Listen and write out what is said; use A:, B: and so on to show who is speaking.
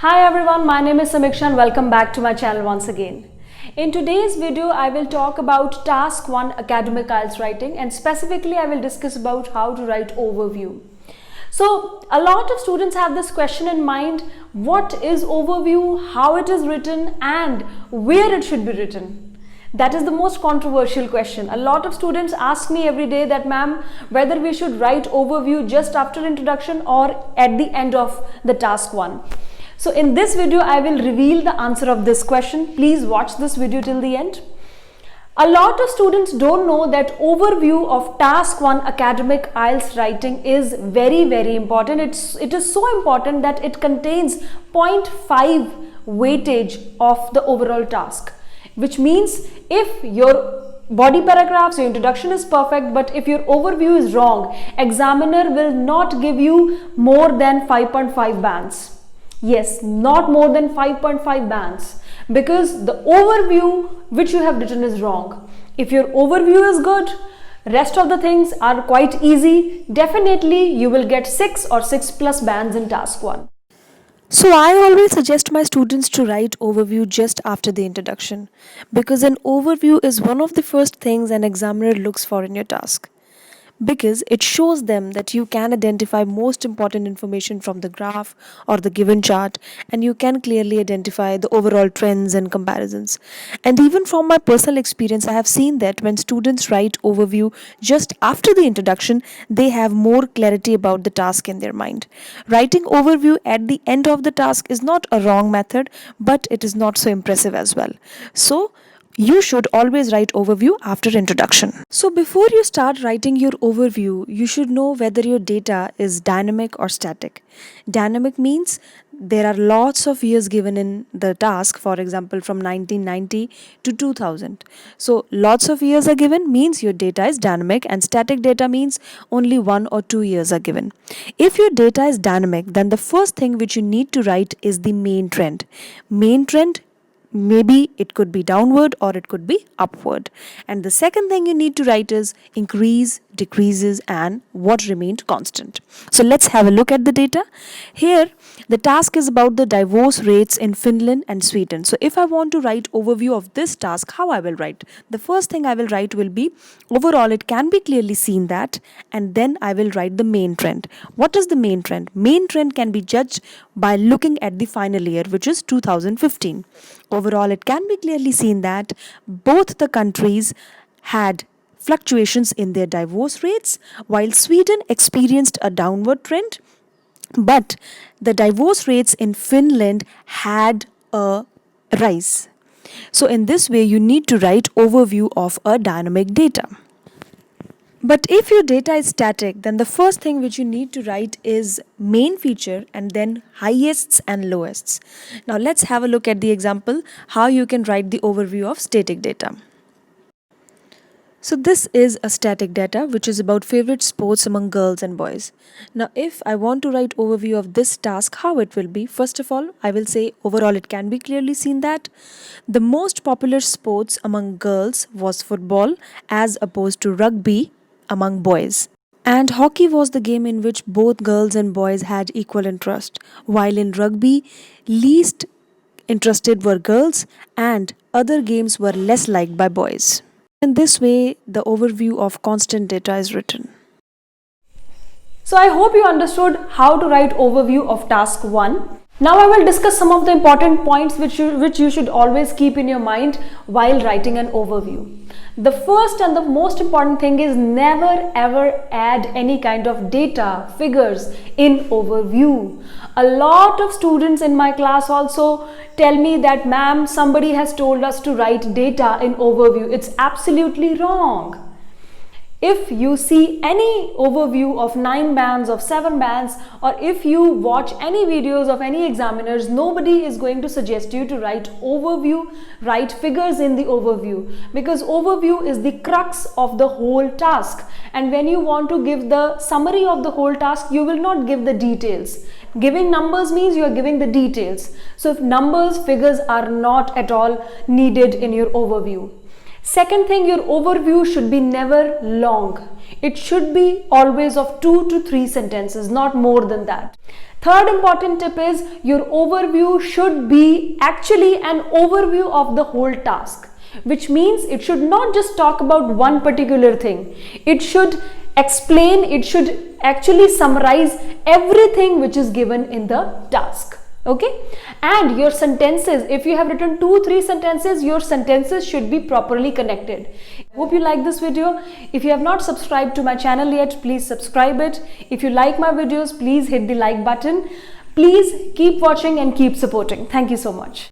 A: Hi everyone, my name is Samiksha and welcome back to my channel once again. In today's video, I will talk about Task 1 Academic IELTS Writing, and specifically I will discuss about how to write overview. So a lot of students have this question in mind: what is overview, how it is written, and where it should be written. That is the most controversial question. A lot of students ask me every day that, ma'am, whether we should write overview just after introduction or at the end of the task 1. So in this video, I will reveal the answer of this question. Please watch this video till the end. A lot of students don't know that overview of task 1 academic IELTS writing is very important. It is so important that it contains 0.5 weightage of the overall task, which means if your body paragraphs, your introduction is perfect, but if your overview is wrong, examiner will not give you more than 5.5 bands. Yes, not more than 5.5 bands, because the overview which you have written is wrong. If your overview is good, rest of the things are quite easy, definitely you will get 6 or 6+ bands in task 1.
B: So I always suggest my students to write overview just after the introduction, because an overview is one of the first things an examiner looks for in your task, because it shows them that you can identify most important information from the graph or the given chart, and you can clearly identify the overall trends and comparisons. And even from my personal experience, I have seen that when students write overview just after the introduction, they have more clarity about the task in their mind. Writing overview at the end of the task is not a wrong method, but it is not so impressive as well. So you should always write overview after introduction. So before you start writing your overview, you should know whether your data is dynamic or static. Dynamic means there are lots of years given in the task, for example from 1990 to 2000. So lots of years are given means your data is dynamic, and static data means only 1 or 2 years are given. If your data is dynamic, then the first thing which you need to write is the main trend. Main trend, maybe it could be downward or it could be upward. And the second thing you need to write is increase, decreases, and what remained constant. So let's have a look at the data. Here the task is about the divorce rates in Finland and Sweden. So if I want to write overview of this task, how I will write? The first thing I will write will be overall it can be clearly seen that, and then I will write the main trend. What is the main trend? Main trend can be judged by looking at the final year, which is 2015. Overall, it can be clearly seen that both the countries had fluctuations in their divorce rates, while Sweden experienced a downward trend, but the divorce rates in Finland had a rise. So in this way, you need to write overview of a dynamic data. But if your data is static, then the first thing which you need to write is main feature and then highest and lowest. Now let's have a look at the example how you can write the overview of static data. So this is a static data which is about favorite sports among girls and boys. Now if I want to write overview of this task, how it will be? First of all, I will say overall it can be clearly seen that the most popular sports among girls was football as opposed to rugby among boys. And hockey was the game in which both girls and boys had equal interest, while in rugby, least interested were girls and other games were less liked by boys. In this way, the overview of constant data is written.
A: So I hope you understood how to write overview of task 1. Now I will discuss some of the important points which you should always keep in your mind while writing an overview. The first and the most important thing is never ever add any kind of data, figures in overview. A lot of students in my class also tell me that, ma'am, somebody has told us to write data in overview. It's absolutely wrong. If you see any overview of 9 bands, of 7 bands, or if you watch any videos of any examiners, nobody is going to suggest you to write overview, write figures in the overview, because overview is the crux of the whole task. And when you want to give the summary of the whole task, you will not give the details. Giving numbers means you are giving the details. So if numbers, figures are not at all needed in your overview. Second thing, your overview should be never long. It should be always of 2 to 3 sentences, not more than that. Third important tip is your overview should be actually an overview of the whole task, which means it should not just talk about one particular thing. It should explain, it should actually summarize everything which is given in the task. Okay, and your sentences, if you have written 2-3 sentences, your sentences should be properly connected. Hope you like this video. If you have not subscribed to my channel yet, please subscribe it. If you like my videos, please hit the like button. Please keep watching and keep supporting. Thank you so much.